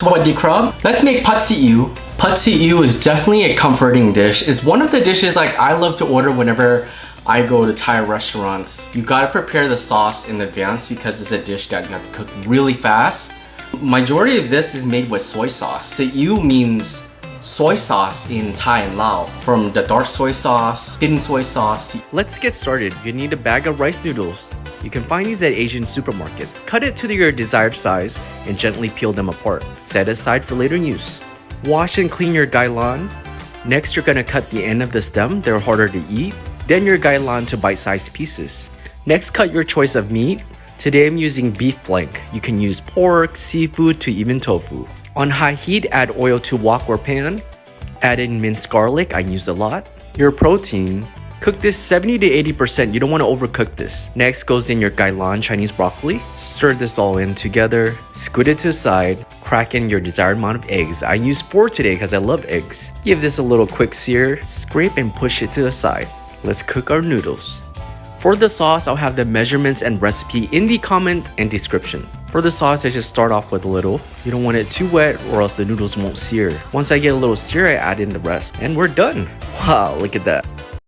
Sawasdee krub. Let's make pad see ew. Pad see ew is definitely a comforting dish. It's one of the dishes like I love to order whenever I go to Thai restaurants. You gotta prepare the sauce in advance because it's a dish that you have to cook really fast. Majority of this is made with soy sauce. See ew means soy sauce in Thai and Lao, from the dark soy sauce, hidden soy sauce. Let's get started. You need a bag of rice noodles. You can find these at Asian supermarkets. Cut it to your desired size and gently peel them apart. Set aside for later use. Wash and clean your gailan. Next, you're gonna cut the end of the stem. They're harder to eat. Then your gailan to bite-sized pieces. Next, cut your choice of meat. Today I'm using beef flank. You can use pork, seafood, to even tofu. On high heat, add oil to wok or pan. Add in minced garlic, I use a lot. Your protein. Cook this 70 to 80%, you don't want to overcook this. Next goes in your gailan Chinese broccoli. Stir this all in together, scoot it to the side, crack in your desired amount of eggs. I use 4 today because I love eggs. Give this a little quick sear, scrape and push it to the side. Let's cook our noodles. For the sauce, I'll have the measurements and recipe in the comments and description. For the sauce, I just start off with a little. You don't want it too wet or else the noodles won't sear. Once I get a little sear, I add in the rest. And we're done. Wow, look at that.